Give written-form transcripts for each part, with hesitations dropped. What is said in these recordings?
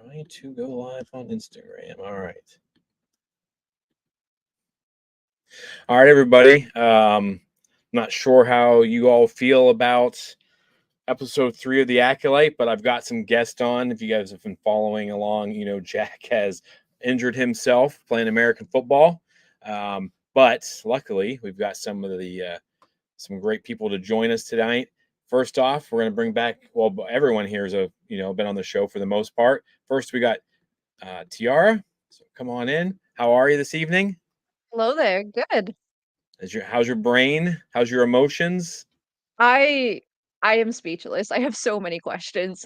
Trying to go live on Instagram. All right. All right, everybody. Not sure how you all feel about episode 3 of the Acolyte, but I've got some guests on. If you guys have been following along, Jack has injured himself playing American football. But luckily, we've got some great people to join us tonight. First off, we're going to bring back, well, everyone here has been on the show for the most part. First, we got Tiara. So come on in. How are you this evening? Hello there. Good. How's your brain? How's your emotions? I I am speechless. I have so many questions.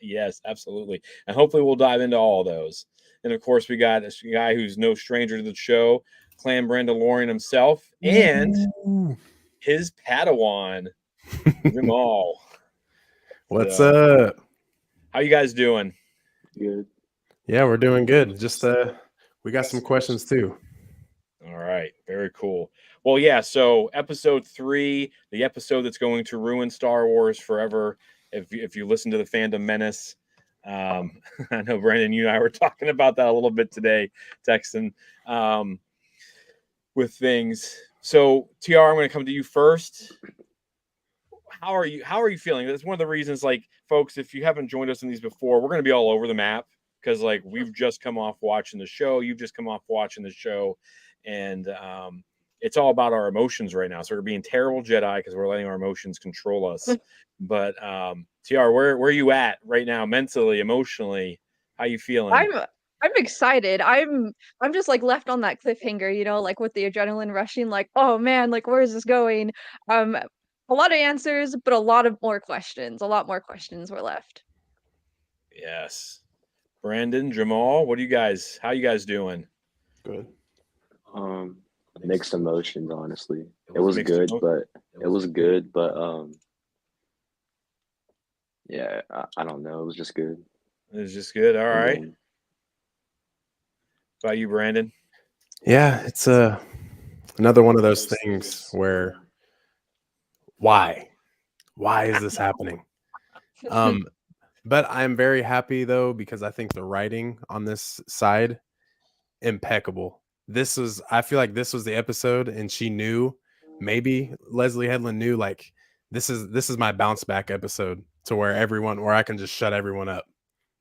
Yes, absolutely. And hopefully we'll dive into all those. And of course, we got a guy who's no stranger to the show, Clan Brandalorian himself, and Ooh. his Padawan, Jamal. What's So, up? how you guys doing? Good. Yeah, we're doing good. Just we got some questions too. All right, very cool. Well, yeah, so episode 3, the episode that's going to ruin Star Wars forever. If you listen to the Fandom Menace, I know Brandon, you and I were talking about that a little bit today, texting with things. So, TR, I'm going to come to you first. How are you feeling? That's one of the reasons, like, folks, if you haven't joined us in these before, we're going to be all over the map because, like, we've just come off watching the show. You've just come off watching the show. And it's all about our emotions right now. So we're being terrible Jedi because we're letting our emotions control us. But TR, where are you at right now, mentally, emotionally? How you feeling? I'm excited. I'm just like left on that cliffhanger, like with the adrenaline rushing, like, oh man, like where is this going? A lot of answers, but a lot more questions. A lot more questions were left. Yes. Brandon, Jamal, how you guys doing? Good. Mixed emotions, honestly. It was good, but yeah, I don't know. It was just good. It was just good. All And right. then, About you, Brandon? Yeah, it's another one of those things where why is this happening? But I'm very happy though because I think the writing on this side impeccable. I feel like this was the episode, and she knew, maybe Leslie Headland knew, like this is my bounce back episode to where I can just shut everyone up.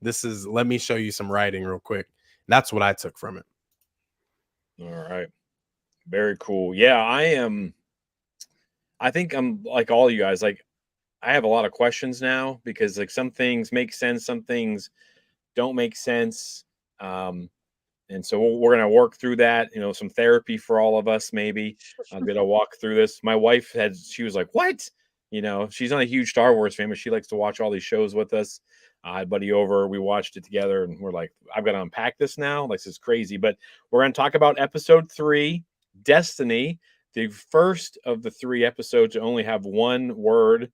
Let me show you some writing real quick. That's what I took from it. All right. Very cool. Yeah, I think I'm like all you guys. Like, I have a lot of questions now because, like, some things make sense, some things don't make sense. And so we're going to work through that, some therapy for all of us, maybe. I'm going to walk through this. My wife she was like, what? She's not a huge Star Wars fan, but she likes to watch all these shows with us. I had buddy over, we watched it together, and we're like, I've got to unpack this now. Like, this is crazy. But we're going to talk about episode 3, Destiny, the first of the 3 episodes to only have one word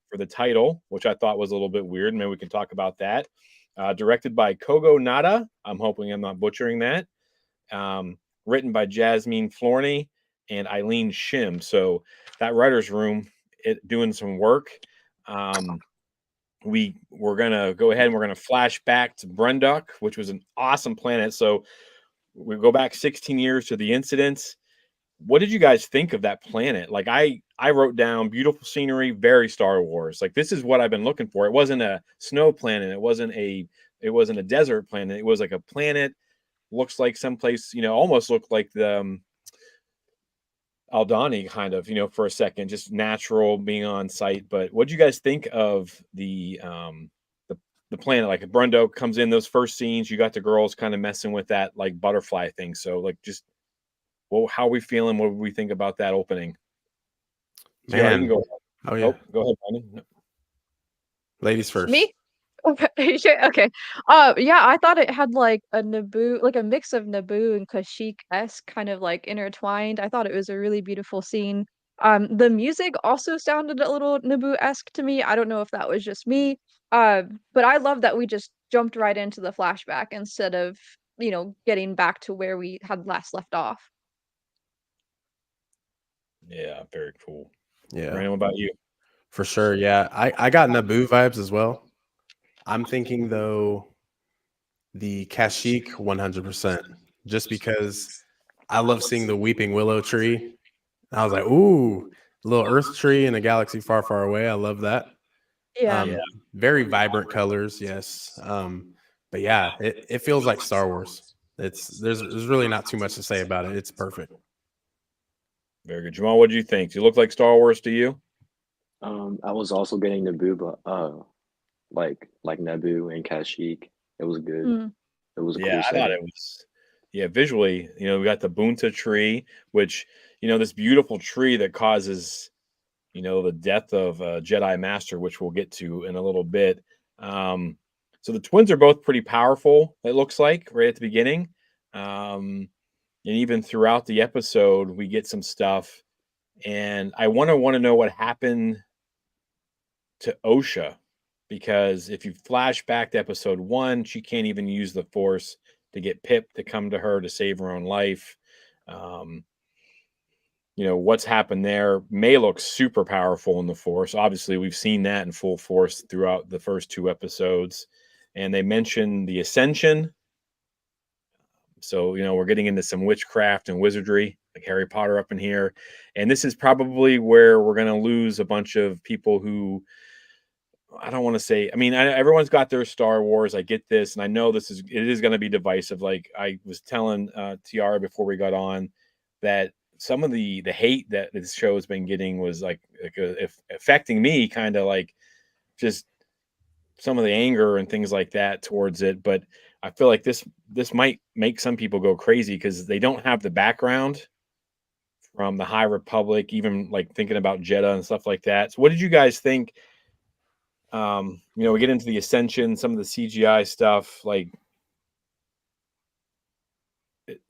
for the title, which I thought was a little bit weird. Maybe we can talk about that. Directed by Kogo Nada. I'm hoping I'm not butchering that. Written by Jasmine Florney and Eileen Shim. So that writer's room doing some work. We're going to go ahead and we're going to flash back to Brenduk, which was an awesome planet. So we go back 16 years to the incidents. What did you guys think of that planet? Like, I wrote down beautiful scenery, very Star Wars. Like, this is what I've been looking for. It wasn't a snow planet. It wasn't a desert planet. It was like a planet. Looks like someplace, almost looked like the Aldani kind of, for a second, just natural being on site. But what do you guys think of the planet? Like, Brendo comes in, those first scenes, you got the girls kind of messing with that like butterfly thing. So, like, just, well, how are we feeling? What do we think about that opening? Man. You can go. Oh yeah. Go ahead, Brandon. Ladies first. Me? Okay. Okay. Yeah, I thought it had like a Naboo, like a mix of Naboo and Kashyyyk-esque kind of like intertwined. I thought it was a really beautiful scene. The music also sounded a little Naboo-esque to me. I don't know if that was just me. But I love that we just jumped right into the flashback instead of, getting back to where we had last left off. Yeah, very cool. Yeah. Brandon, what about you? For sure. Yeah. I got Naboo vibes as well. I'm thinking though the Kashyyyk 100%, just because I love seeing the weeping willow tree. I was like, ooh, a little earth tree in a galaxy far, far away. I love that. Yeah. Yeah. Very vibrant colors, yes. But yeah, it feels like Star Wars. There's really not too much to say about it. It's perfect. Very good. Jamal, what do you think? Do you look like Star Wars to you? I was also getting Naboo, but like Naboo and Kashyyyk. It was good. Mm. It was a Yeah, cool I thought setting. it was. Yeah, visually, we got the Bunta tree, which, this beautiful tree that causes, the death of a Jedi Master, which we'll get to in a little bit. So the twins are both pretty powerful, it looks like, right at the beginning. And even throughout the episode, we get some stuff. And I want to know what happened to Osha, because if you flash back to episode 1, she can't even use the Force to get Pip to come to her to save her own life. What's happened there. May looks super powerful in the Force. Obviously, we've seen that in full force throughout the first 2 episodes. And they mentioned the Ascension. So, we're getting into some witchcraft and wizardry, like Harry Potter up in here. And this is probably where we're going to lose a bunch of people who, I don't want to say, everyone's got their Star Wars. I get this. And I know it is going to be divisive. Like I was telling Tiara before we got on, that some of the hate that this show has been getting was affecting me, kind of like just some of the anger and things like that towards it. But I feel like this might make some people go crazy because they don't have the background from the High Republic, even like thinking about Jeddah and stuff like that. So what did you guys think? We get into the Ascension, some of the CGI stuff, like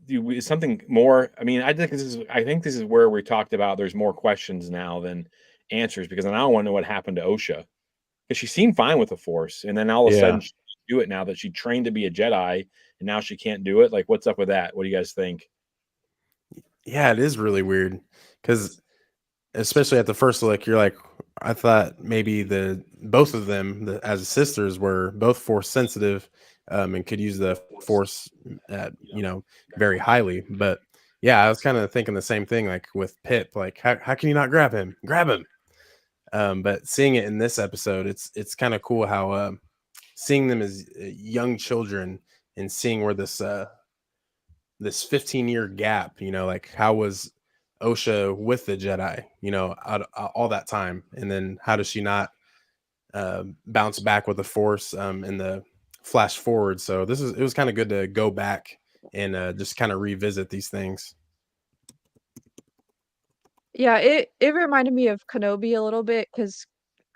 is something more. I think this is where we talked about there's more questions now than answers, because I don't want to know what happened to Osha, because she seemed fine with the Force, and then all of a sudden she can't do it now that she trained to be a Jedi, and now she can't do it. Like, what's up with that? What do you guys think? Yeah, it is really weird because especially at the first look, you're like, I thought maybe both of them as sisters were both Force sensitive, and could use the Force, very highly. But yeah, I was kind of thinking the same thing, like with Pip, like how can you not grab him? Grab him. But seeing it in this episode, it's kind of cool how seeing them as young children and seeing where this 15-year gap, like how was Osha with the Jedi, all that time, and then how does she not bounce back with the Force in the flash forward? So it was kind of good to go back and just kind of revisit these things. Yeah, it reminded me of Kenobi a little bit because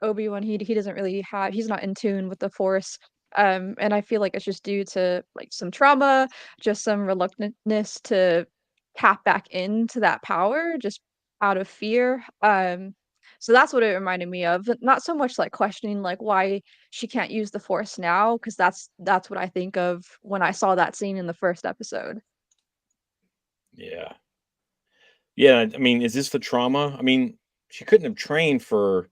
Obi-Wan, he doesn't really he's not in tune with the Force. And I feel like it's just due to like some trauma, just some reluctantness to tap back into that power just out of fear. So that's what it reminded me of. Not so much like questioning like why she can't use the Force now, because that's what I think of when I saw that scene in the first episode. Yeah. Yeah, is this the trauma? She couldn't have trained for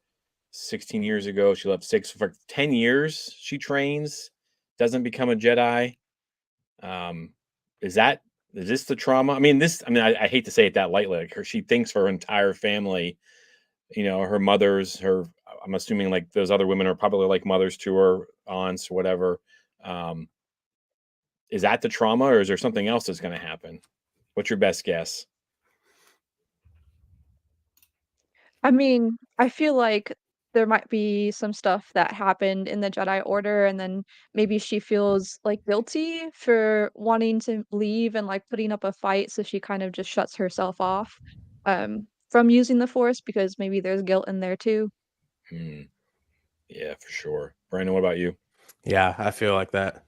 16 years ago. She left 6 for 10 years. She trains, doesn't become a Jedi. Um, is this the trauma? I hate to say it that lightly. Like she thinks her entire family, her mothers, I'm assuming like those other women are probably like mothers to her, aunts, or whatever. Um, is that the trauma, or is there something else that's going to happen? What's your best guess? I feel like there might be some stuff that happened in the Jedi Order, and then maybe she feels like guilty for wanting to leave and like putting up a fight, so she kind of just shuts herself off from using the Force because maybe there's guilt in there too. Hmm. Yeah, for sure. Brandon, what about you? Yeah, I feel like that.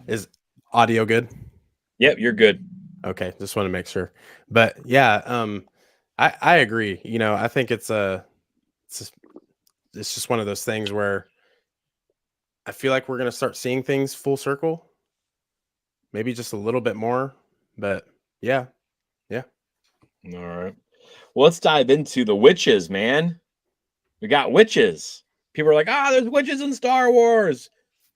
Is audio good? Yep, you're good. Okay, just want to make sure. But yeah, I agree. I think it's it's just one of those things where I feel like we're gonna start seeing things full circle, maybe just a little bit more. But yeah, yeah, All right. Well, let's dive into the witches, man. We got witches. People are like, there's witches in Star Wars.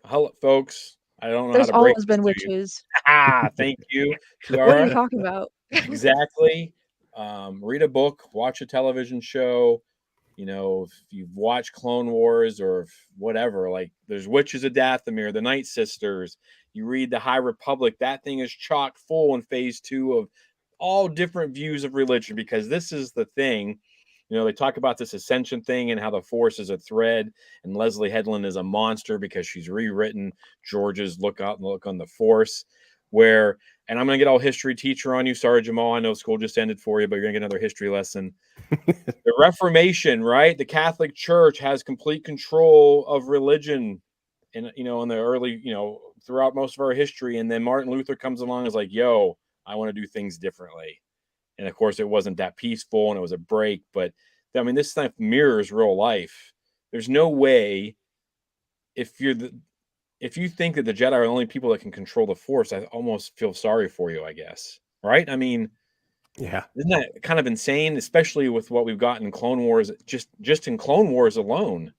Hello, folks. I don't know how There's to break always this been to you. witches. Ah, thank you, What are you Tiara. talking about? Exactly. Read a book, watch a television show. If you've watched Clone Wars or whatever, like there's Witches of Dathomir, the Night Sisters. You read the High Republic. That thing is chock full in phase 2 of all different views of religion, because this is the thing. They talk about this ascension thing and how the Force is a thread, and Leslie Headland is a monster because she's rewritten George's look on the Force. Where, and I'm gonna get all history teacher on you. Sorry, Jamal. I know school just ended for you, but you're gonna get another history lesson. The Reformation, right? The Catholic Church has complete control of religion, in the early, throughout most of our history. And then Martin Luther comes along and is like, "Yo, I want to do things differently." And of course, it wasn't that peaceful, and it was a break. But I mean, this stuff mirrors real life. There's no way, if you think that the Jedi are the only people that can control the Force, I almost feel sorry for you, I guess. Right? I mean, Yeah. isn't that kind of insane, especially with what we've got in Clone Wars? Just in Clone Wars alone,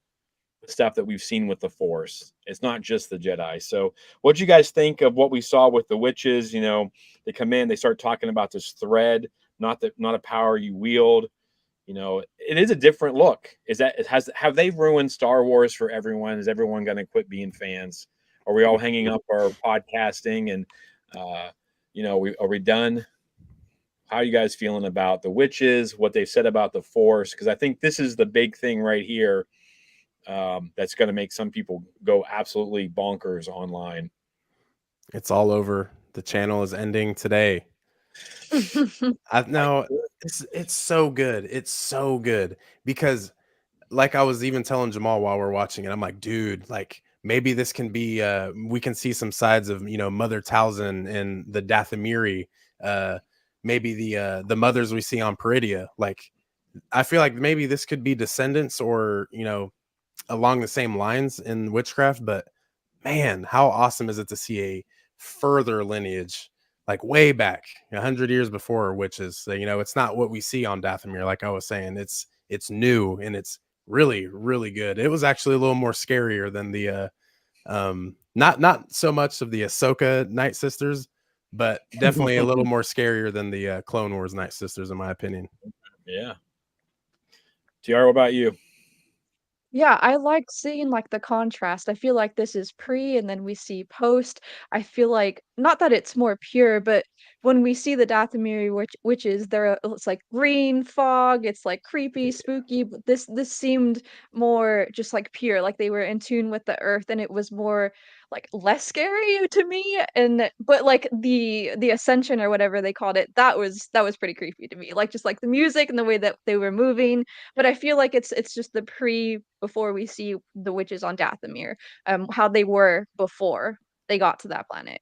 the stuff that we've seen with the Force. It's not just the Jedi. So, what do you guys think of what we saw with the witches? They come in, they start talking about this thread, not a power you wield. It is a different look. Have they ruined Star Wars for everyone? Is everyone going to quit being fans? Are we all hanging up our podcasting and are we done? How are you guys feeling about the witches, what they've said about the Force? Because I think this is the big thing right here, that's going to make some people go absolutely bonkers online. It's all over. The channel is ending today. No, it's so good. It's so good because, like I was even telling Jamal while we're watching it, I'm like, dude, like maybe this can be we can see some sides of Mother Talzin and the Dathomiri, maybe the mothers we see on Peridia. Like I feel like maybe this could be descendants or along the same lines in witchcraft. But man, how awesome is it to see a further lineage, like way back 100 years before witches. So, it's not what we see on Dathomir. Like I was saying, it's new and it's really, really good. It was actually a little more scarier than the not so much of the Ahsoka Night Sisters, but definitely a little more scarier than the Clone Wars Night Sisters, in my opinion. Yeah. TR, what about you? Yeah, I like seeing like the contrast. I feel like this is pre and then we see post. I feel like not that it's more pure, but when we see the Dathomiri witches, it's like green fog, it's like creepy, spooky, but this seemed more just like pure, like they were in tune with the earth and it was more like less scary to me. And but like the ascension or whatever they called it, that was pretty creepy to me. Like just like the music and the way that they were moving, but I feel like it's just the pre before we see the witches on Dathomir, how they were before they got to that planet.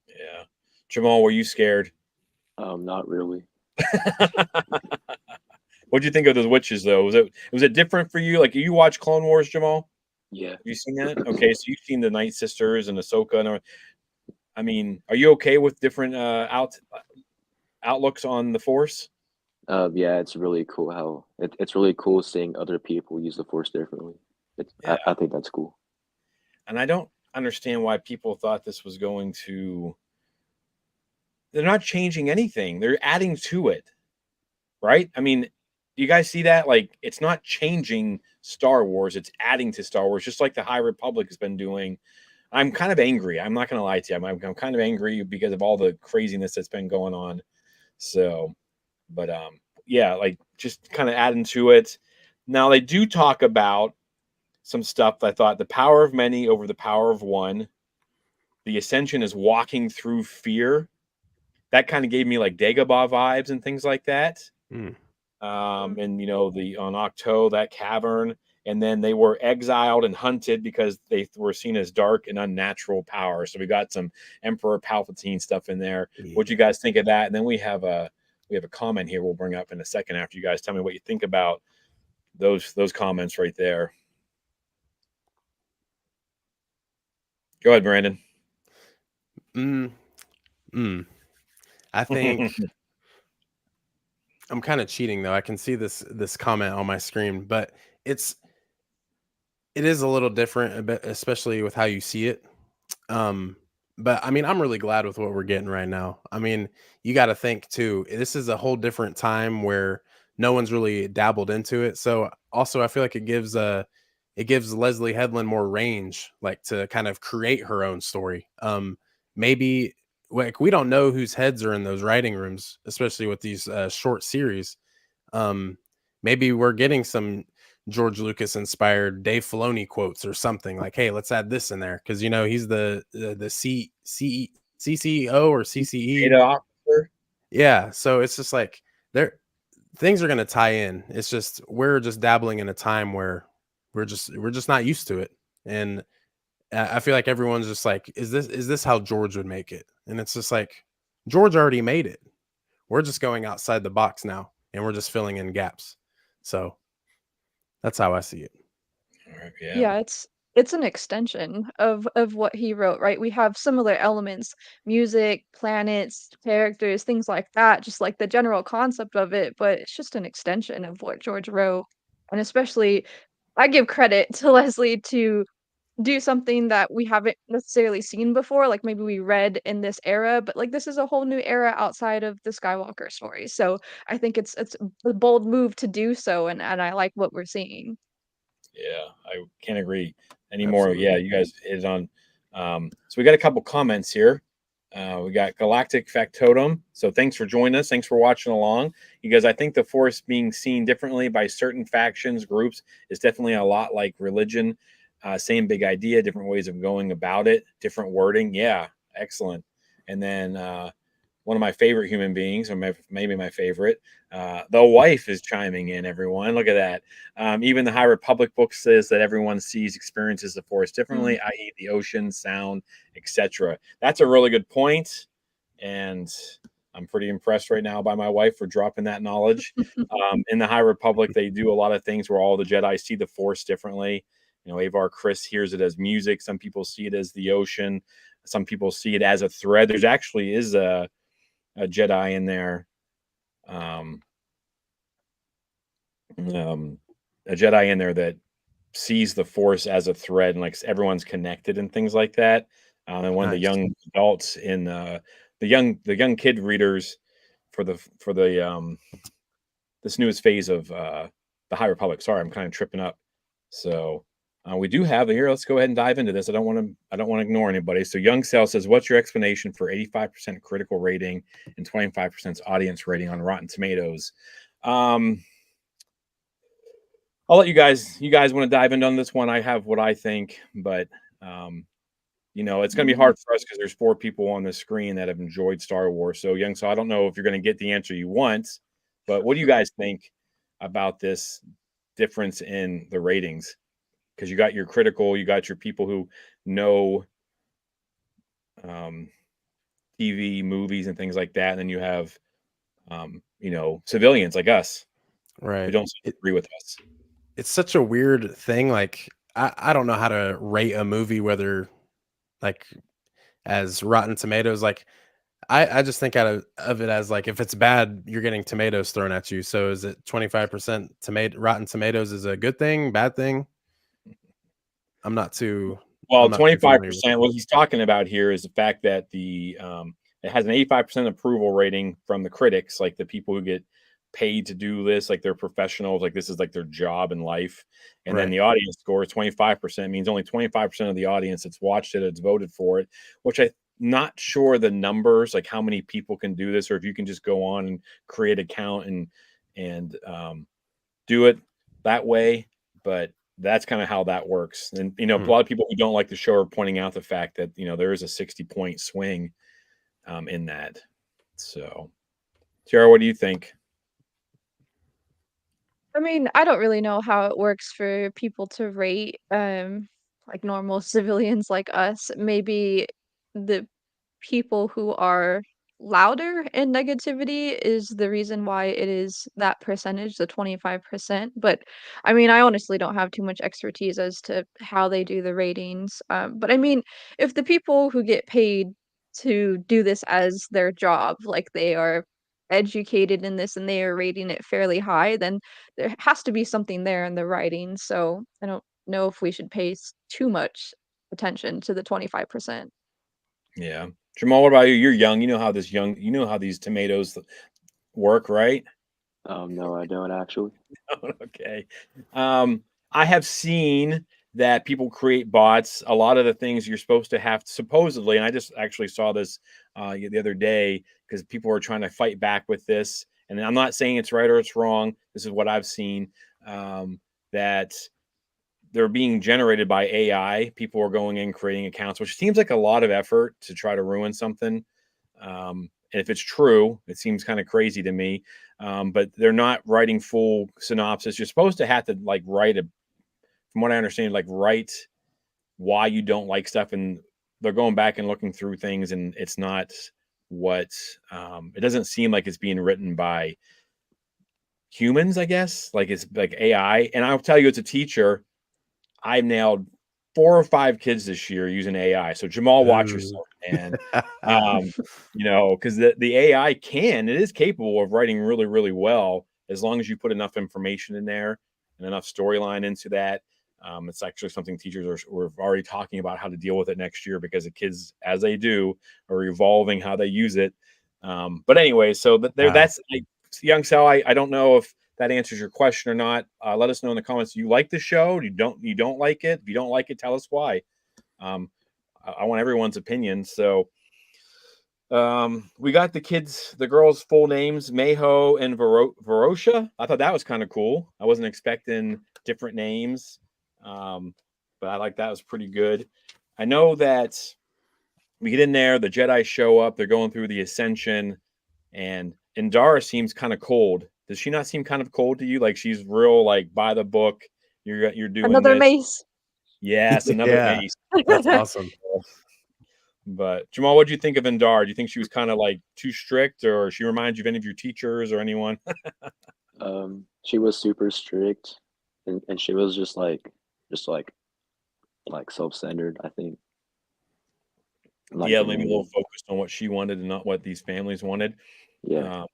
Yeah. Jamal, were you scared? Not really. What'd you think of those witches, though? Was it different for you? Like, you watch Clone Wars, Jamal? Yeah. Have you seen that? Okay, so you've seen the Night Sisters and Ahsoka, and I mean, are you okay with different outlooks on the Force? Yeah, it's really cool how it's really cool seeing other people use the Force differently. Yeah, I think that's cool. and I don't understand why people thought this was going to. They're not changing anything. They're adding to it, right? I mean, you guys see that? Like, it's not changing Star Wars; it's adding to Star Wars, just like the High Republic has been doing. I'm kind of angry. I'm not going to lie to you. I'm kind of angry because of all the craziness that's been going on. So, but yeah, like just kind of adding to it. Now they do talk about some stuff. I thought the power of many over the power of one. The ascension is walking through fear. That kind of gave me like Dagobah vibes and things like that. Mm. And the on Octo, that cavern, and then they were exiled and hunted because they were seen as dark and unnatural power. So we got some Emperor Palpatine stuff in there. What'd you guys think of that? And then we have a comment here we'll bring up in a second after you guys tell me what you think about those comments right there. Go ahead, Brandon. Mm. Mm. I think I'm kind of cheating though. I can see this comment on my screen, but it's it is a little different, a bit, especially with how you see it. Um, but I mean, I'm really glad with what we're getting right now. I mean, you got to think too. This is a whole different time where no one's really dabbled into it. So also, I feel like it gives Leslie Headland more range, like to kind of create her own story. Maybe like we don't know whose heads are in those writing rooms, especially with these short series. Um, Maybe we're getting some George Lucas inspired Dave Filoni quotes or something like, "Hey, let's add this in there," because you know he's the CCO or Data CCE. officer. Yeah, so it's just like there things are going to tie in. It's just we're just dabbling in a time where we're just not used to it, and I feel like everyone's just like, is this how George would make it? And it's just like George already made it. We're just going outside the box now, and we're just filling in gaps. So that's how I see it. All right, yeah. Yeah, it's an extension of what he wrote, right? We have similar elements, music, planets, characters, things like that, just like the general concept of it, but it's just an extension of what George wrote. And especially I give credit to Leslie to do something that we haven't necessarily seen before, like maybe we read in this era, but like this is a whole new era outside of the Skywalker story. So I think it's a bold move to do so, and I like what we're seeing. Yeah, I can't agree anymore. Yeah, Absolutely. you guys hit it on. So we got a couple comments here. We got Galactic Factotum. So thanks for joining us. Thanks for watching along. You guys, I think the Force being seen differently by certain factions, groups, is definitely a lot like religion. Same big idea, different ways of going about it, different wording. Yeah, excellent. And then one of my favorite human beings, or maybe my favorite. The wife is chiming in, everyone. Look at that. Even the High Republic book says that everyone sees, experiences the Force differently, i.e., the ocean, sound, etc. That's a really good point, and I'm pretty impressed right now by my wife for dropping that knowledge. In the High Republic, they do a lot of things where all the Jedi see the Force differently. You know, Avar Chris hears it as music. Some people see it as the ocean. Some people see it as a thread. There's actually is a Jedi in there, um, a Jedi in there that sees the Force as a thread and like everyone's connected and things like that. And one of the Nice. young adults in the young kid readers for this newest phase of the High Republic. Sorry, I'm kind of tripping up. So we do have here. Let's go ahead and dive into this. I don't want to ignore anybody. So Young Cell says, "What's your explanation for 85% critical rating and 25% audience rating on Rotten Tomatoes?" Um, I'll let you guys. You guys want to dive into on this one? I have what I think, but um, it's going to be hard for us because there's 4 people on the screen that have enjoyed Star Wars. So Young, so I don't know if you're going to get the answer you want, but what do you guys think about this difference in the ratings? Because you got your critical, you got your people who know um, TV, movies, and things like that, and then you have civilians like us who Right. don't agree with us. It's such a weird thing. Like I don't know how to rate a movie, whether like as Rotten Tomatoes. Like I just think of it as like if it's bad, you're getting tomatoes thrown at you. So is it 25% tomato Rotten Tomatoes is a good thing, bad thing? I'm not too Well, I'm not too familiar with 25%. What he's talking about here is the fact that it has an 85% approval rating from the critics, like the people who get paid to do this, like they're professionals, like this is like their job in life. it. And then Right. the audience score is 25%, means only 25% of the audience that's watched it, it's voted for it, which I'm not sure the numbers, like how many people can do this, or if you can just go on and create an account and do it that way. But that's kind of how that works. And a Hmm. lot of people who don't like the show are pointing out the fact that there is a 60-point swing in that. So, Tiara, what do you think? I mean, I don't really know how it works for people to rate, like normal civilians like us. Maybe the people who are louder in negativity is the reason why it is that percentage, the 25%. But I mean, I honestly don't have too much expertise as to how they do the ratings. But I mean, if the people who get paid to do this as their job, like they are educated in this and they are rating it fairly high, then there has to be something there in the writing. So I don't know if we should pay too much attention to the 25%. Yeah. Jamal, what about you? You're young. You know how these tomatoes work, right? No, I don't actually. Okay. I have seen that people create bots. A lot of the things you're supposed to have, supposedly, and I just actually saw this the other day because people were trying to fight back with this. And I'm not saying it's right or it's wrong. This is what I've seen, that they're being generated by AI. People are going in creating accounts, which seems like a lot of effort to try to ruin something. And if it's true, it seems kind of crazy to me. But they're not writing full synopsis. You're supposed to have to like write a, from what I understand, like write why you don't like stuff, and they're going back and looking through things, and it's not what it doesn't seem like it's being written by humans. I guess like it's like AI. And I'll tell you, as a teacher, I nailed 4 or 5 kids this year using AI. So Jamal, watch Ooh. yourself, man. Because the AI it is capable of writing really, really well as long as you put enough information in there and enough storyline into that. It's actually something teachers are already talking about how to deal with it next year, because the kids, as they do, are evolving how they use it. But anyway, so Wow. that's like, young Sal. I don't know if that answers your question or not. Let us know in the comments. Do you like the show? You don't like it? If you don't like it, tell us why. I want everyone's opinion. So we got the girls' full names, Mayho and Verosha. I thought that was kind of cool. I wasn't expecting different names, but I like that. Was pretty good. I know that we get in there, the Jedi show up, they're going through the ascension, and Indara seems kind of cold. Does she not seem kind of cold to you? Like she's real, like by the book. You're doing Another this. mace. Yes, another Yeah, mace. that's awesome. But Jamal, what do you think of Indara? Do you think she was kind of like too strict, or she reminds you of any of your teachers or anyone? She was super strict, and she was just like self-centered, I think. Like Yeah, maybe a little demanding. focused on what she wanted and not what these families wanted. Yeah. Um,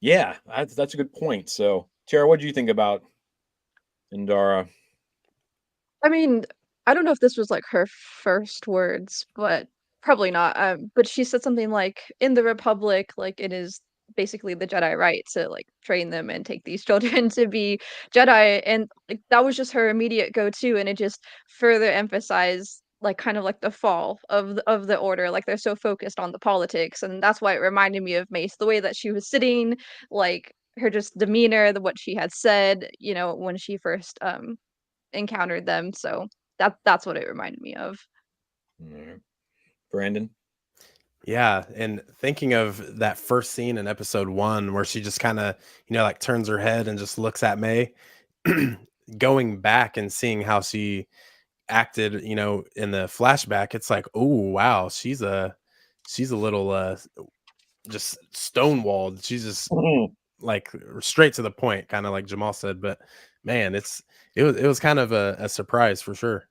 yeah, that's a good point. So, Tara, what do you think about Indara? I mean, I don't know if this was like her first words, but probably not. But she said something like, "In the Republic, like it is basically the Jedi right to like train them and take these children to be Jedi," and like that was just her immediate go-to, and it just further emphasized like kind of like the fall of the order. Like they're so focused on the politics, and that's why it reminded me of Mace, the way that she was sitting, like her just demeanor, what she had said, when she first encountered them, so that's what it reminded me of. Mm, Brandon? Yeah, and thinking of that first scene in episode 1 where she just kind of, like turns her head and just looks at May, going back and seeing how she acted, in the flashback, it's like, oh wow, she's a little just stonewalled. She's just like straight to the point, kind of like Jamal said. But man, it was kind of a surprise for sure.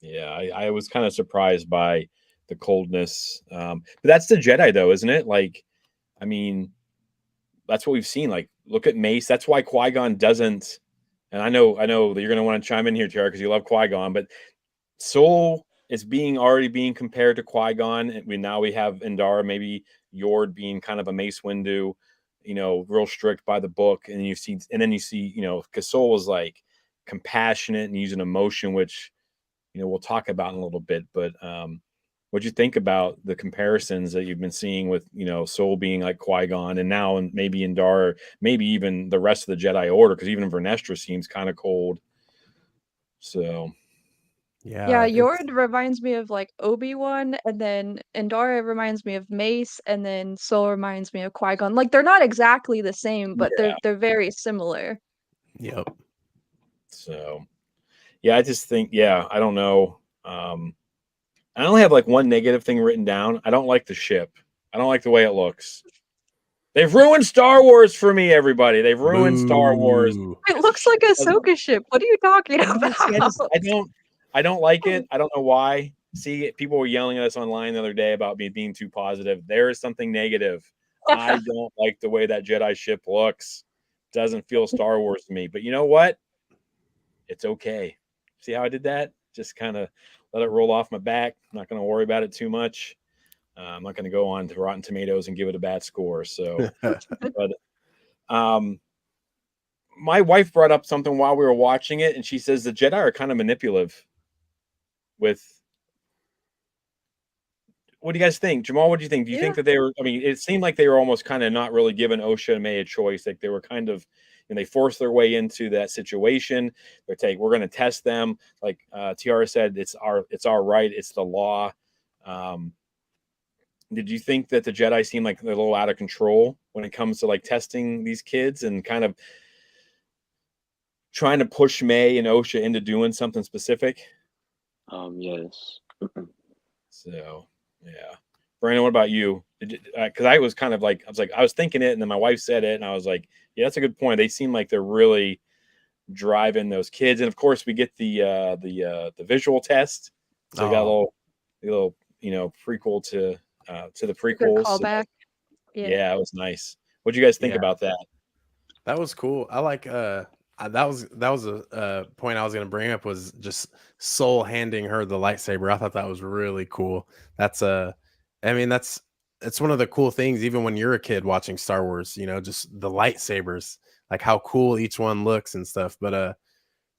Yeah, I was kind of surprised by the coldness. But that's the Jedi, though, isn't it? Like, I mean, that's what we've seen. Like, look at Mace. That's why Qui-Gon doesn't. And I know that you're going to want to chime in here, Tara, because you love Qui-Gon. But Soul is already being compared to Qui-Gon, and now we have Indara, maybe Yord being kind of a Mace Windu, real strict by the book, and then you see, because Soul was like compassionate and using emotion, which we'll talk about in a little bit. But what'd you think about the comparisons that you've been seeing with Soul being like Qui-Gon, and now and maybe Indara, maybe even the rest of the Jedi Order, because even Vernestra seems kind of cold. So. Yeah, Yeah, it's Yord reminds me of like Obi-Wan, and then Endara reminds me of Mace, and then Soul reminds me of Qui-Gon. Like they're not exactly the same, but they're very similar. yep. So, yeah, I just think, yeah, I don't know. I only have like one negative thing written down. I don't like the ship. I don't like the way it looks. They've ruined Star Wars for me, everybody. They've ruined Star Wars. Boo. It looks like a Doesn't- Ahsoka ship. What are you talking I about? just, I don't like it. I don't know why. See, people were yelling at us online the other day about me being too positive. There is something negative. I don't like the way that Jedi ship looks. Doesn't feel Star Wars to me. But you know what? It's okay. See how I did that? Just kind of let it roll off my back. I'm not going to worry about it too much. I'm not going to go on to Rotten Tomatoes and give it a bad score. So, but my wife brought up something while we were watching it, and she says the Jedi are kind of manipulative with. What do you guys think, Jamal? What do you think? Do you think that they were? I mean, it seemed like they were almost kind of not really giving Osha and May a choice. Like they were kind of, and they forced their way into that situation. We're going to test them. Like Tiara said, it's our right. It's the law. Did you think that the Jedi seemed like they're a little out of control when it comes to like testing these kids and kind of trying to push May and Osha into doing something specific? Yes. So. Yeah, Brandon, what about you? Because I was kind of like, I was thinking it, and then my wife said it, and I was like, yeah, that's a good point. They seem like they're really driving those kids, and of course, we get the visual test. So we got a little prequel to the prequels. Callback. Yeah, it was nice. What do you guys think about that? That was cool. I like that was a point I was going to bring up, was just Soul handing her the lightsaber. I thought that was really cool. That's it's one of the cool things, even when you're a kid watching Star Wars, just the lightsabers, like how cool each one looks and stuff. But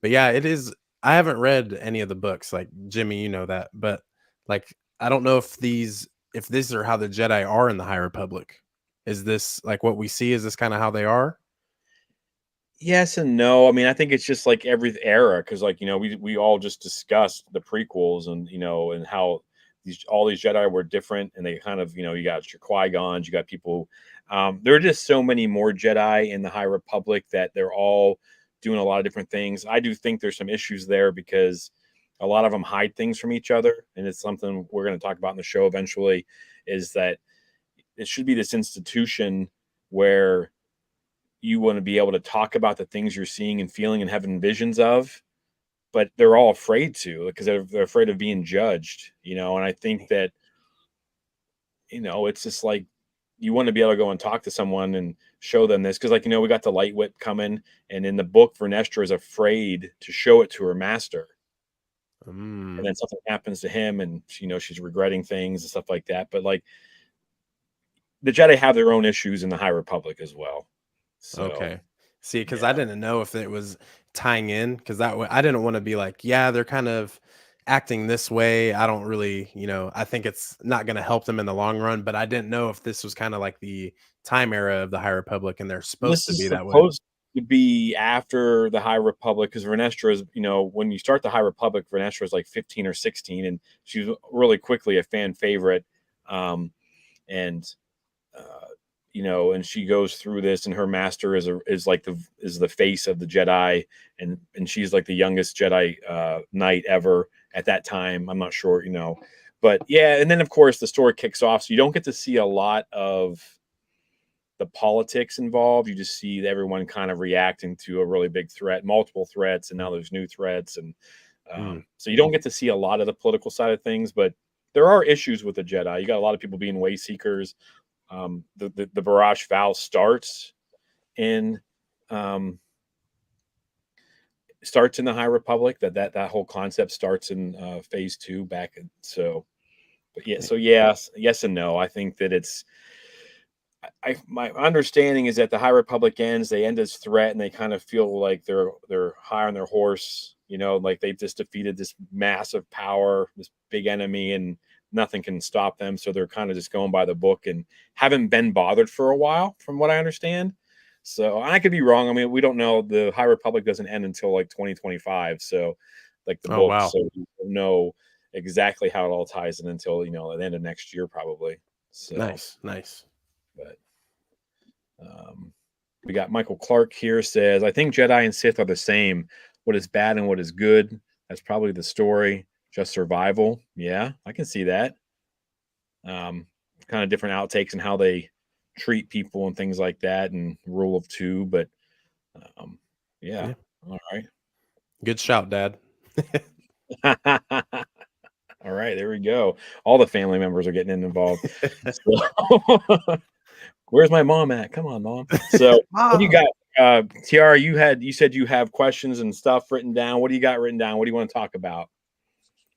yeah, it is. I haven't read any of the books, like Jimmy, you know that, but like I don't know if these are how the Jedi are in the High Republic. Is this like what we see? Is this kind of how they are? Yes and no. I mean, I think it's just like every era, because like we all just discussed the prequels and and how all these Jedi were different, and they kind of you got your Qui-Gons, you got people. There are just so many more Jedi in the High Republic that they're all doing a lot of different things. I do think there's some issues there because a lot of them hide things from each other, and it's something we're going to talk about in the show eventually. Is that it should be this institution where you want to be able to talk about the things you're seeing and feeling and having visions of, but they're all afraid to, because they're afraid of being judged, and I think that, it's just like, you want to be able to go and talk to someone and show them this. Cause like, we got the light whip coming, and in the book, Vernestra is afraid to show it to her master. And then something happens to him, and she's regretting things and stuff like that. But like, the Jedi have their own issues in the High Republic as well. So, okay. See, because I didn't know if it was tying in, because that way I didn't want to be like, yeah, they're kind of acting this way. I don't really, I think it's not going to help them in the long run. But I didn't know if this was kind of like the time era of the High Republic, and they're supposed to be that way. Supposed to be after the High Republic, because Vernestra is, when you start the High Republic, Vernestra is like 15 or 16, and she's really quickly a fan favorite. And she goes through this, and her master is the face of the Jedi, and she's like the youngest Jedi knight ever at that time. I'm not sure, but yeah. And then of course the story kicks off, so you don't get to see a lot of the politics involved. You just see everyone kind of reacting to a really big threat, multiple threats, and now there's new threats, and so you don't get to see a lot of the political side of things. But there are issues with the Jedi. You got a lot of people being way seekers. The Barrage vow starts in the High Republic. That whole concept starts in phase 2 back. So yes and no. I think that my understanding is that the High Republic ends. They end as threat, and they kind of feel like they're high on their horse. Like they've just defeated this massive power, this big enemy, and nothing can stop them. So they're kind of just going by the book and haven't been bothered for a while, from what I understand. So I could be wrong. I mean, we don't know. The High Republic doesn't end until like 2025. So like the book, wow. So we don't know exactly how it all ties in until, the end of next year, probably. So Nice. But we got Michael Clark here, says, I think Jedi and Sith are the same. What is bad and what is good? That's probably the story. Just survival. Yeah, I can see that. Kind of different outtakes and how they treat people and things like that, and rule of 2. But yeah. All right. Good shout, Dad. All right, there we go. All the family members are getting involved. So, where's my mom at? Come on, Mom. So what do you got? Tiara, you said you have questions and stuff written down. What do you got written down? What do you want to talk about?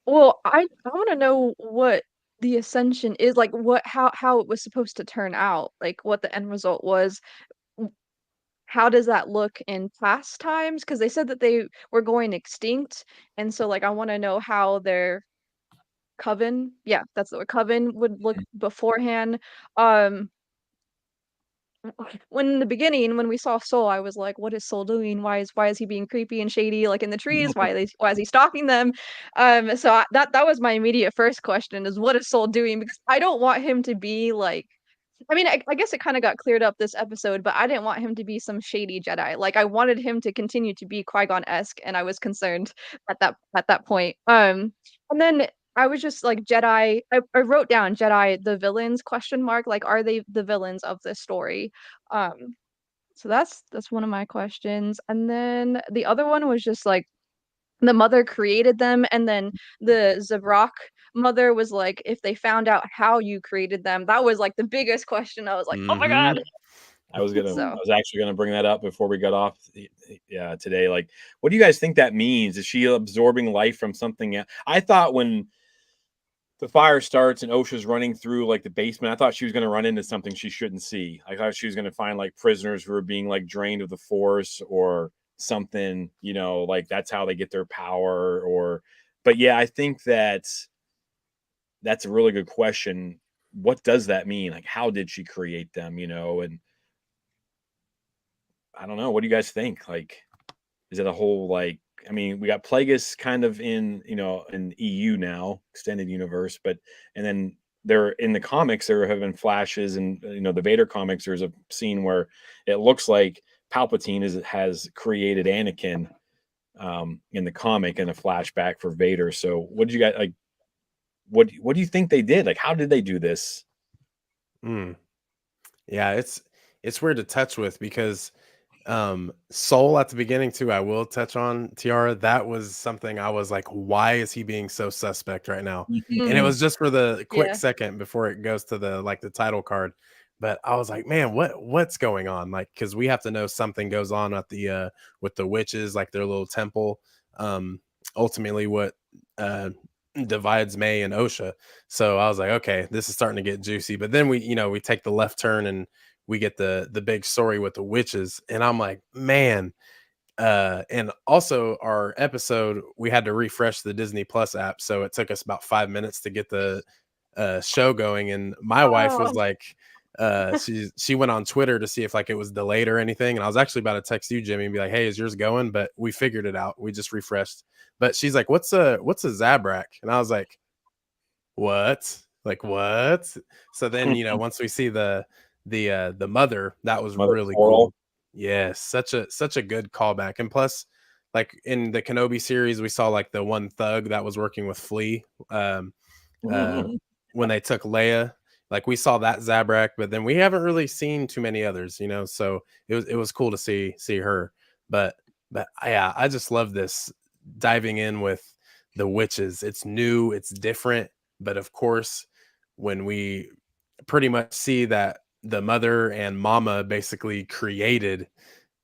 Well, I want to know what the ascension is, like what how it was supposed to turn out, like what the end result was. W- How does that look in past times? Because they said that they were going extinct, and so like I want to know how their coven, yeah, that's the word, coven would look beforehand. Um, when in the beginning, when we saw Soul, I was like, "What is Soul doing? Why is he being creepy and shady, like in the trees? Why is he stalking them?" So that was my immediate first question: is what is Soul doing? Because I don't want him to be like. I mean, I guess it kind of got cleared up this episode, but I didn't want him to be some shady Jedi. Like I wanted him to continue to be Qui-Gon-esque, and I was concerned at that point. And then I was just like Jedi. I wrote down Jedi the villains question mark. Like, are they the villains of this story? Um, so that's one of my questions. And then the other one was just like the mother created them, and then the Zabrak mother was like, if they found out how you created them, that was like the biggest question. I was like, oh my Mhm. god. I So was actually gonna bring that up before we got off. Yeah, today. Like, what do you guys think that means? Is she absorbing life from something else? I thought when the fire starts and OSHA's running through like the basement, I thought she was gonna run into something she shouldn't see. I thought she was gonna find like prisoners who are being like drained of the force or something. You know, like that's how they get their power. Or, but yeah, I think that's a really good question. What does that mean? Like, how did she create them? You know, and I don't know. What do you guys think? Like, is it a whole like? I mean, we got Plagueis kind of in in EU now, extended universe, but and then there in the comics there have been flashes, and the Vader comics. There's a scene where it looks like Palpatine has created Anakin in the comic in a flashback for Vader. So, what did you guys like? What do you think they did? Like, how did they do this? Mm. Yeah, it's weird to touch with because Soul at the beginning too, I will touch on Tiara. That was something I was like, why is he being so suspect right now? And it mm, was just for the quick yeah. second before it goes to the like the title card. But I was like, man, what's going on? Like, because we have to know something goes on at the with the witches, like their little temple. Um, ultimately what divides May and Osha. So I was like, okay, this is starting to get juicy. But then we take the left turn and we get the big story with the witches, and I'm like, man. And also our episode, we had to refresh the Disney Plus app, so it took us about 5 minutes to get the show going. And my wife was Oh. like, she went on Twitter to see if like it was delayed or anything, and I was actually about to text you, Jimmy, and be like, hey, is yours going? But we figured it out. We just refreshed. But she's like, what's a Zabrak? And I was like, what? Like what? So then, once we see the mother, that was Mother really Coral. cool. Yes, such a good callback. And plus, like in the Kenobi series, we saw like the one thug that was working with Flea. Uh when they took Leia, like we saw that Zabrak, but then we haven't really seen too many others, so it was cool to see her. But yeah, I just love this diving in with the witches. It's new, it's different, but of course, when we pretty much see that the mother and mama basically created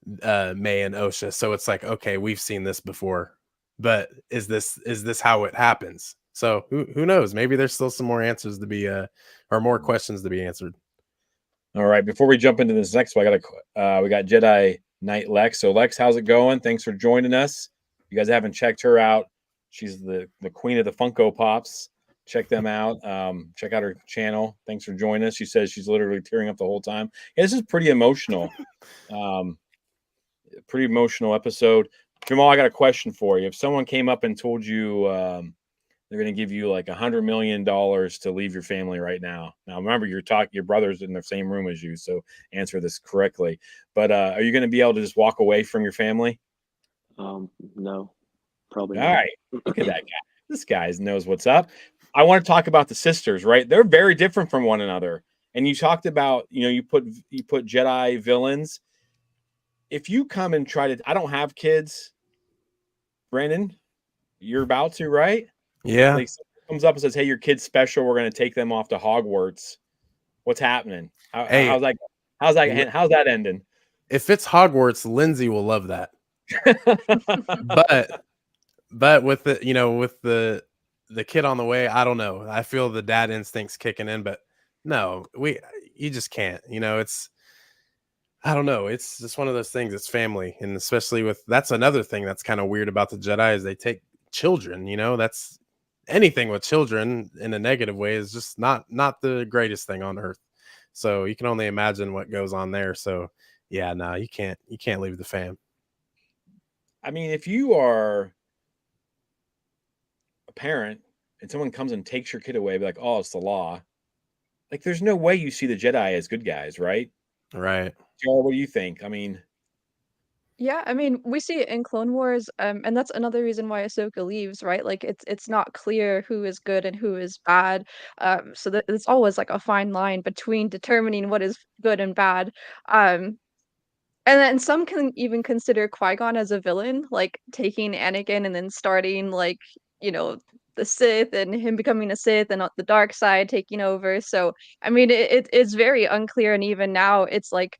May and Osha, so it's like, okay, we've seen this before, but is this how it happens? So who knows? Maybe there's still some more answers to be or more questions to be answered. All right, before we jump into this next one, we got Jedi Knight Lex. So Lex, how's it going? Thanks for joining us. You guys haven't checked her out. She's the queen of the Funko Pops. Check them out. Check out her channel. Thanks for joining us. She says she's literally tearing up the whole time. Yeah, this is pretty emotional. Pretty emotional episode. Jamal, I got a question for you. If someone came up and told you they're going to give you like $100 million to leave your family right now. Now, remember, your brother's in the same room as you, so answer this correctly. But are you going to be able to just walk away from your family? No, probably All not. right. Look at that guy. This guy knows what's up. I want to talk about the sisters, right? They're very different from one another. And you talked about, you put Jedi villains. If you come and try to, I don't have kids, Brandon, you're about to, right? Yeah. Like someone comes up and says, "Hey, your kid's special. We're going to take them off to Hogwarts." What's happening? Hey, How's that ending? if it's Hogwarts, Lindsay will love that. But with the with the kid on the way, I don't know. I feel the dad instincts kicking in, but no, you just can't. It's I don't know. It's just one of those things. It's family, and especially that's another thing that's kind of weird about the Jedi is they take children. That's anything with children in a negative way is just not the greatest thing on earth. So you can only imagine what goes on there. So yeah, no, you can't leave the fam. I mean, if you are a parent and someone comes and takes your kid away, be like, oh, it's the law. Like, there's no way you see the Jedi as good guys, right? Right. Joel, what do you think? I mean, Yeah, I mean, we see it in Clone Wars, and that's another reason why Ahsoka leaves, right? Like, it's not clear who is good and who is bad. So that it's always like a fine line between determining what is good and bad. Um, and then some can even consider Qui-Gon as a villain, like taking Anakin and then starting like, you know, the Sith and him becoming a Sith and the dark side taking over. So, I mean, it's very unclear, and even now, it's like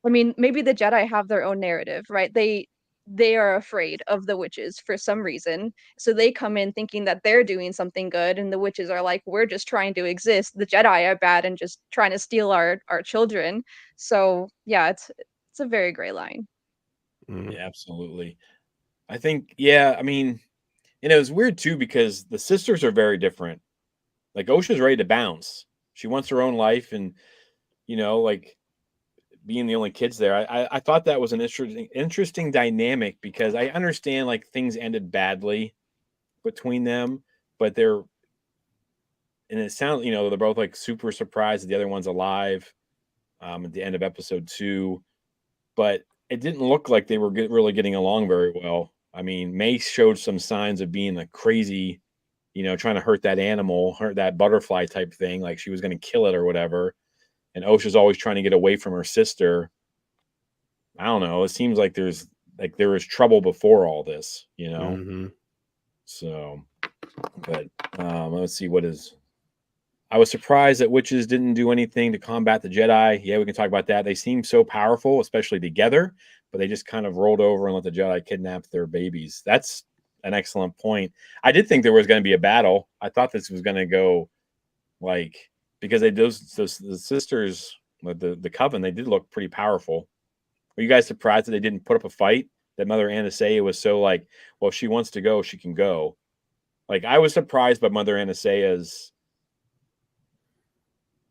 I mean, maybe the Jedi have their own narrative, right? They are afraid of the witches for some reason. So they come in thinking that they're doing something good and the witches are like, we're just trying to exist. The Jedi are bad and just trying to steal our children. So, yeah, it's a very gray line. Mhm. yeah, absolutely. I think, yeah, I mean, and it was weird too because the sisters are very different. Like Osha's ready to bounce. She wants her own life, and like being the only kids there. I thought that was an interesting dynamic because I understand like things ended badly between them, but and it sounds they're both like super surprised that the other one's alive at the end of episode 2, but it didn't look like they were really getting along very well. I mean, Mace showed some signs of being a crazy, trying to hurt that animal, hurt that butterfly type thing, like she was going to kill it or whatever. And Osha's always trying to get away from her sister. I don't know. It seems like there was trouble before all this. Mhm. So, but let's see what is. I was surprised that witches didn't do anything to combat the Jedi. Yeah, we can talk about that. They seem so powerful, especially together, but they just kind of rolled over and let the Jedi kidnap their babies. That's an excellent point. I did think there was going to be a battle. I thought this was going to go like because those the sisters, the coven, they did look pretty powerful. Were you guys surprised that they didn't put up a fight? That Mother Anastasia was so like, well, if she wants to go, she can go. Like I was surprised by Mother Anastasia's.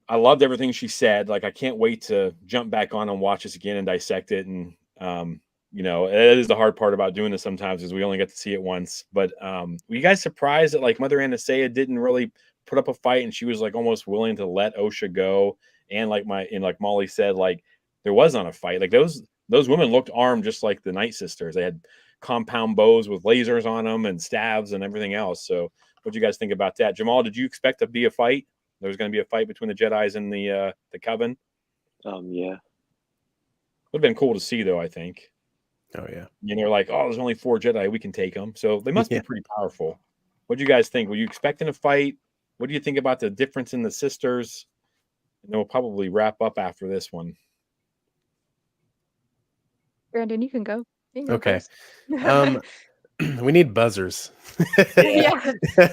I loved everything she said. Like I can't wait to jump back on and watch this again and dissect it. And it is the hard part about doing this sometimes is we only get to see it once. But were you guys surprised that like Mother Anastasia didn't really put up a fight and she was like almost willing to let Osha go? And like Molly said, like there was not a fight. Like those women looked armed just like the Night Sisters. They had compound bows with lasers on them and staves and everything else. So what do you guys think about that? Jamal, did you expect to be a fight? There was going to be a fight between the Jedis and the Coven. Yeah. Would have been cool to see, though. I think. Oh yeah. And they're like, "Oh, there's only 4 Jedi. We can take them." So they must Yeah. be pretty powerful. What do you guys think? Were you expecting a fight? What do you think about the difference in the sisters? And then we'll probably wrap up after this one. Brandon, you can go. You can go Okay. first. We need buzzers. Yeah.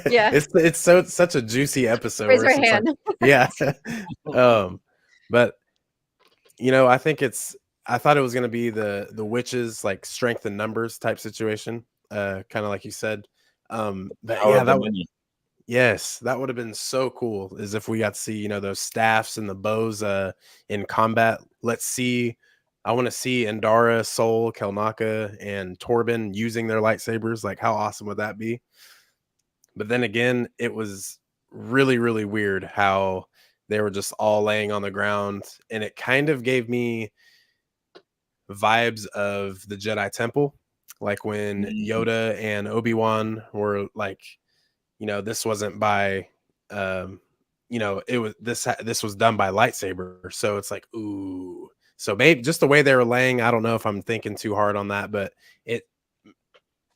Yeah. It's such a juicy episode Raise where your it's just like, hand. yeah. But I thought it was gonna be the witches like strength in numbers type situation. Kind of like you said. But Power yeah, of the many. yes, that would have been so cool as if we got to see, those staffs and the bows in combat. I want to see Endara, Sol, Kelnaka, and Torben using their lightsabers. Like, how awesome would that be? But then again, it was really, really weird how they were just all laying on the ground. And it kind of gave me vibes of the Jedi Temple. Like when Yoda and Obi-Wan were like, this wasn't by it was this was done by lightsaber. So it's like, ooh. So maybe just the way they were laying, I don't know if I'm thinking too hard on that, but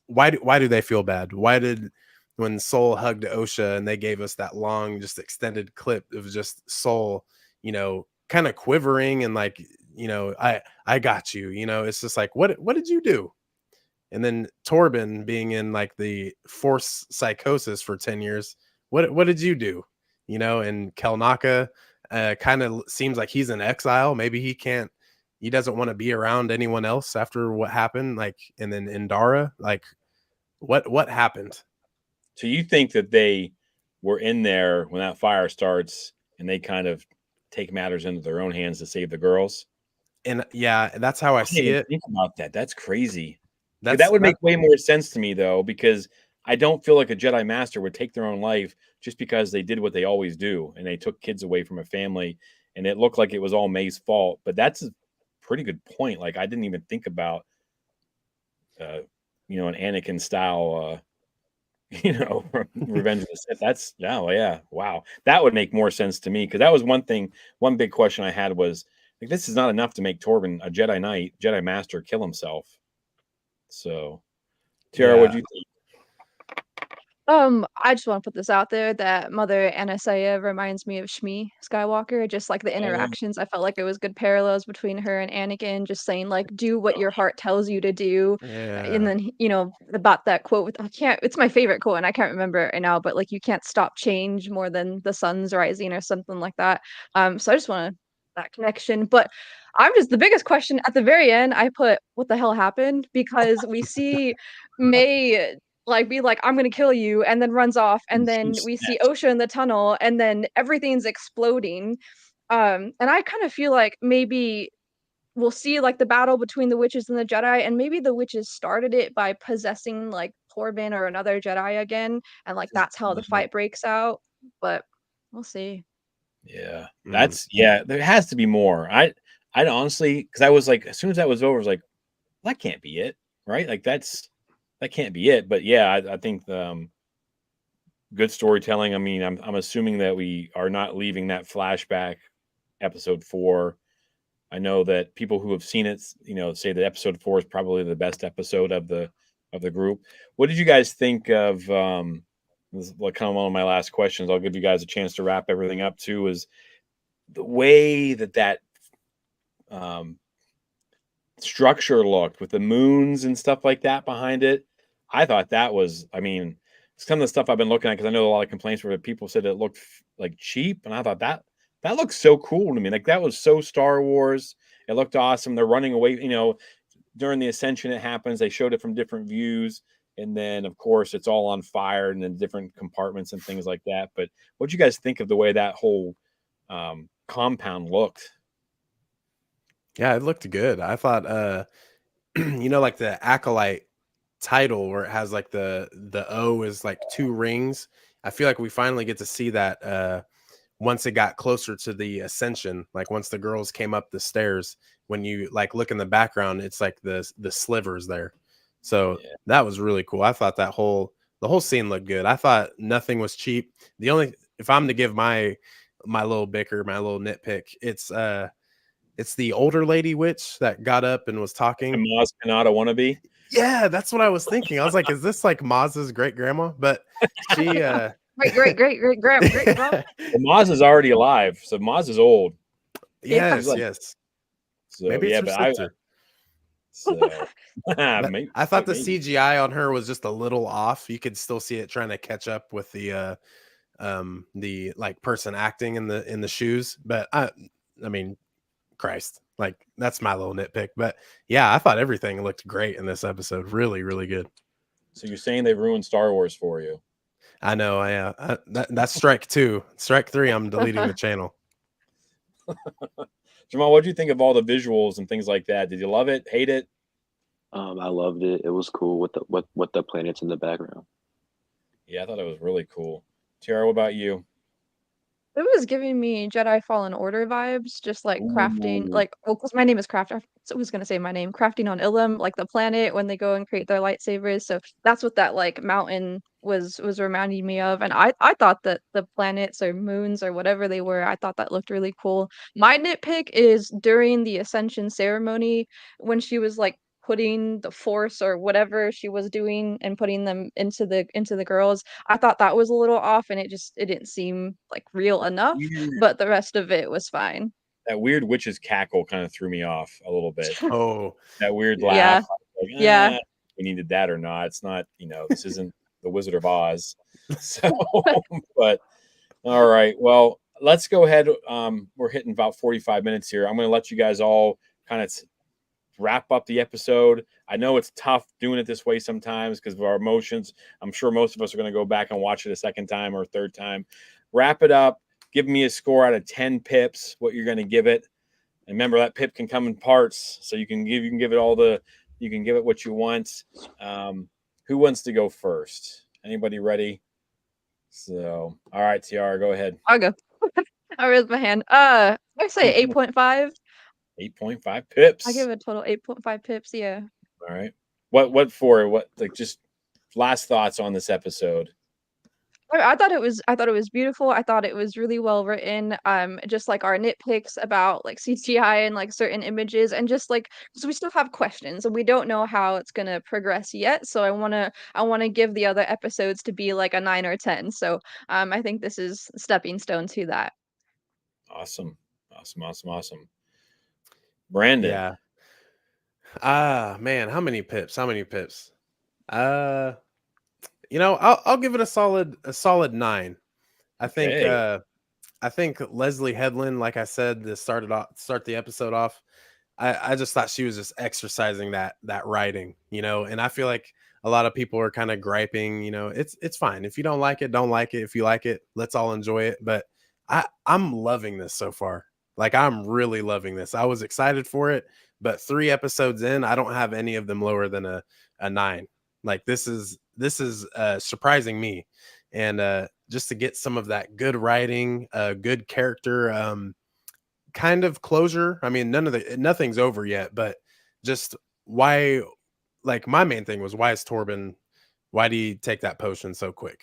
why do they feel bad? Why did when Soul hugged Osha and they gave us that long, just extended clip of just Soul, kind of quivering and like I got you. It's just like, what did you do? And then Torben being in like the force psychosis for 10 years. What did you do? And Kelnaka kind of seems like he's in exile. Maybe he doesn't want to be around anyone else after what happened. Like, and then Indara, like what happened? So you think that they were in there when that fire starts and they kind of take matters into their own hands to save the girls? And yeah, that's how I I didn't see even it. think about that. That's crazy. Yeah, That's that would that. make way more sense to me though, because I don't feel like a Jedi Master would take their own life just because they did what they always do and they took kids away from a family and it looked like it was all May's fault. But that's a pretty good point. Like I didn't even think about an Anakin style Revenge of the Sith. That's yeah. Wow. That would make more sense to me because that was one big question I had was like this is not enough to make Torben a Jedi Knight, Jedi Master kill himself. So Tiara, Yeah. what'd you think? I just want to put this out there that Mother Anasaya reminds me of Shmi Skywalker, just like the Oh, interactions. I felt like it was good parallels between her and Anakin, just saying like, do what your heart tells you to do. And Yeah. then, about that quote with, it's my favorite quote and I can't remember it right now, but like, you can't stop change more than the sun's rising or something like that. So I just want that connection. But the biggest question at the very end, I put, what the hell happened? Because we see May like, be like, "I'm gonna kill you," and then runs off, and then we see snatched. Osha in the tunnel, and then everything's exploding. And I kind of feel like maybe we'll see like the battle between the witches and the Jedi, and maybe the witches started it by possessing like Torben or another Jedi again, and like that's how the fight breaks out. But we'll see. Yeah, Mm. there has to be more. I honestly, because I was like, as soon as that was over, I was like, that can't be it, right? Like that can't be it. But yeah, I think good storytelling. I mean, I'm assuming that we are not leaving that flashback episode 4. I know that people who have seen it, say that episode 4 is probably the best episode of the group. What did you guys think of? This is like kind of one of my last questions. I'll give you guys a chance to wrap everything up too. Is the way that um, structure looked with the moons and stuff like that behind it? I thought that was, I mean, some of the stuff I've been looking at because I know a lot of complaints where people said it looked like cheap, and I thought that looks so cool to me. Like that was so Star Wars. It looked awesome. They're running away. During the ascension, it happens. They showed it from different views, and then of course it's all on fire and then different compartments and things like that. But what do you guys think of the way that whole compound looked? Yeah, it looked good. I thought like the Acolyte title where it has like the O is like 2 rings. I feel like we finally get to see that once it got closer to the ascension, like once the girls came up the stairs, when you like look in the background, it's like the slivers there. So Yeah. that was really cool. I thought the whole scene looked good. I thought nothing was cheap. The only, if I'm to give my little bicker, my little nitpick, it's the older lady witch that got up and was A talking. Maz Kanata wannabe. Yeah, that's what I was thinking. I was like, is this like Maz's great grandma? But she Great, great, great, great, great, grandma. Well, Maz is already alive, so Maz is old. Yeah. She's yes, like, yes. so Maybe it's yeah, her but I sister. so But maybe, I thought the maybe. CGI on her was just a little off. You could still see it trying to catch up with the like person acting in the shoes. But I mean, Christ, like that's my little nitpick. But yeah, I thought everything looked great in this episode. Really, really good. So you're saying they've ruined Star Wars for you? I know. That's strike 2. Strike 3. I'm deleting the channel. Jamal, what do you think of all the visuals and things like that? Did you love it? Hate it? I loved it. It was cool with the planets in the background. Yeah, I thought it was really cool. Tiara, what about you? It was giving me Jedi Fallen Order vibes, just like crafting, Ooh, like, well, because my name is Craft. I was gonna say my name, crafting on Ilum, like the planet when they go and create their lightsabers. So that's what that like mountain was reminding me of. And I thought that the planets or moons or whatever they were, I thought that looked really cool. My nitpick is during the Ascension ceremony when she was like putting the force or whatever she was doing and putting them into the girls. I thought that was a little off and it didn't seem like real enough, weird. but the rest of it was fine. that weird witch's cackle kind of threw me off a little bit. Oh, That weird Yeah. laugh. Like, Yeah. we needed that or not. It's not, this isn't the Wizard of Oz. So, but all right. Well, let's go ahead. We're hitting about 45 minutes here. I'm going to let you guys all kind of wrap up the episode. I know it's tough doing it this way sometimes because of our emotions. I'm sure most of us are going to go back and watch it a second time or a third time. Wrap it up. Give me a score out of 10 pips, what you're going to give it. And remember, that pip can come in parts, so you can give it what you want. Who wants to go first? Anybody ready? So, all right, Tiara, go ahead. I'll go. I raised my hand. I say 8.5. 8.5 pips. I give it a total 8.5 pips. Yeah. All right. What for? What, like, just last thoughts on this episode? I thought it was beautiful. I thought it was really well written. Just like our nitpicks about like CGI and like certain images, and just like because we still have questions and we don't know how it's gonna progress yet. So I wanna give the other episodes to be like a 9 or 10. So I think this is a stepping stone to that. Awesome. Brandon. yeah. Man, how many pips? I'll give it a solid 9. I think Okay. I think Leslie Headland, like I said, to start the episode off, I just thought she was just exercising that writing, and I feel like a lot of people are kind of griping, it's fine. If you don't like it, don't like it. If you like it, let's all enjoy it. But I'm loving this so far. Like, I'm really loving this. I was excited for it, but 3 episodes in, I don't have any of them lower than a 9. Like, this is surprising me. And just to get some of that good writing, good character, kind of closure. I mean, nothing's over yet, but just why, like, my main thing was, why did he take that potion so quick?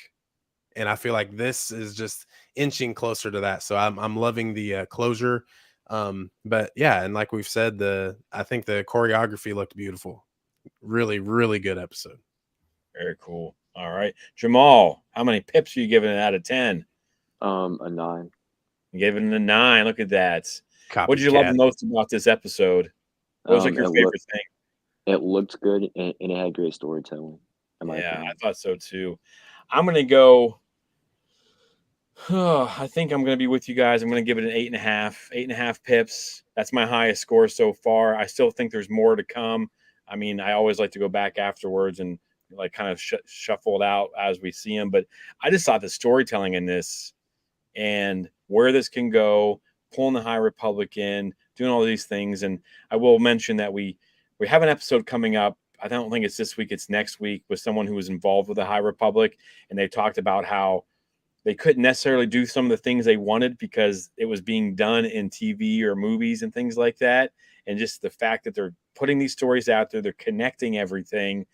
And I feel like this is just inching closer to that. So I'm loving the closure. But yeah, and like we've said, I think the choreography looked beautiful. Really, really good episode. Very cool. All right. Jamal, how many pips are you giving it out of 10? A 9. You gave it a 9. Look at that. What did you love the Copycat. most about this episode? What was like your favorite thing? It looked good and it had great storytelling. Yeah, I thought so too. I'm gonna go. I think I'm gonna be with you guys. I'm gonna give it an 8.5. 8.5 pips. That's my highest score so far. I still think there's more to come. I mean, I always like to go back afterwards and like kind of shuffle it out as we see them. But I just thought the storytelling in this and where this can go, pulling the High Republic in, doing all these things. And I will mention that we have an episode coming up. I don't think it's this week, it's next week, with someone who was involved with the High Republic. And they talked about how they couldn't necessarily do some of the things they wanted because it was being done in TV or movies and things like that. And just the fact that they're putting these stories out there, they're connecting everything.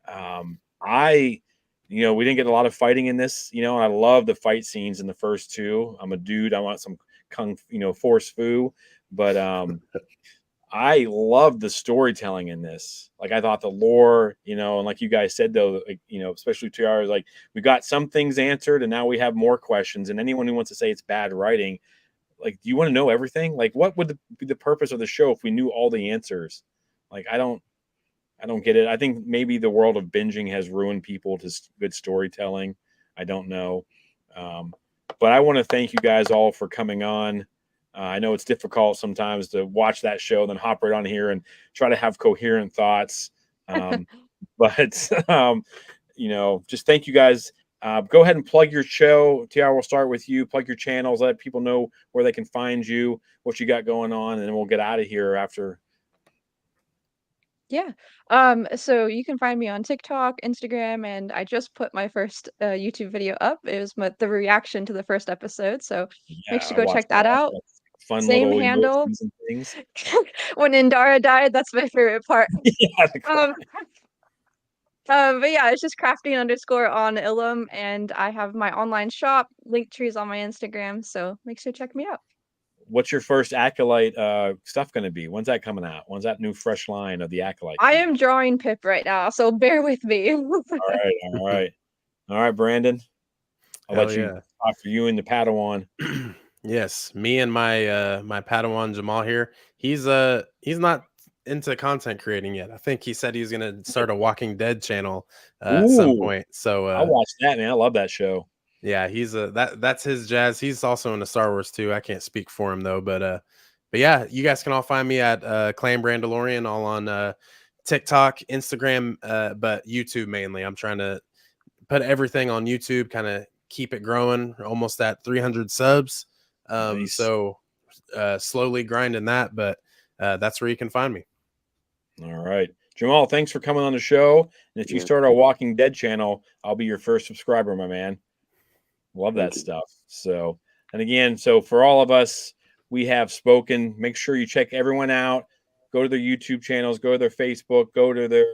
We didn't get a lot of fighting in this, and I love the fight scenes in the first 2. I'm a dude. I want some force fu, but I love the storytelling in this. Like, I thought the lore, and like you guys said, though, like, especially Tiara, like, we got some things answered and now we have more questions. And anyone who wants to say it's bad writing, like, do you want to know everything? Like, what would be the purpose of the show if we knew all the answers? Like, I don't get it. I think maybe the world of binging has ruined people to good storytelling. I don't know. But I want to thank you guys all for coming on. I know it's difficult sometimes to watch that show, then hop right on here and try to have coherent thoughts. But just thank you guys. Go ahead and plug your show. Tiara, we'll start with you. Plug your channels. Let people know where they can find you, what you got going on, and then we'll get out of here after. Yeah. So you can find me on TikTok, Instagram, and I just put my first YouTube video up. It was the reaction to the first episode. So make Yeah, sure I to go watched check that out. that. Fun Same little handle. emojis and things. When Indara died, that's my favorite part. Yeah, Um, but yeah, it's just crafting underscore on Ilum, and I have my online shop, link trees on my Instagram. So make sure to check me out. What's your first Acolyte stuff going to be? When's that coming out? When's that new fresh line of the Acolyte? I am drawing Pip right now, so bear with me. All right, Brandon. I'll Hell let you yeah. talk for you and the Padawan. Yes, me and my my Padawan Jamal here. He's not into content creating yet. I think he said he's gonna start a Walking Dead channel at some Ooh, point. So I'll watch that, man. I love that show. yeah, he's that's his jazz. He's also into Star Wars too. I can't speak for him though, but yeah, you guys can all find me at Clan Brandalorian all on TikTok, Instagram, but YouTube mainly. I'm trying to put everything on YouTube, kind of keep it growing, almost at 300 subs. Nice. So slowly grinding that, but that's where you can find me. All right. Jamal, thanks for coming on the show. And if you Yeah, start our Walking Dead channel, I'll be your first subscriber, my man. Love that thank you. stuff. So, and again, so for all of us, we have spoken. Make sure you check everyone out. Go to their YouTube channels, go to their Facebook, go to their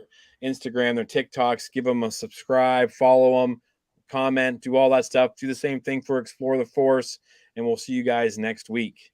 Instagram, their TikToks, give them a subscribe, follow them, comment, do all that stuff. Do the same thing for Explore the Force. And we'll see you guys next week.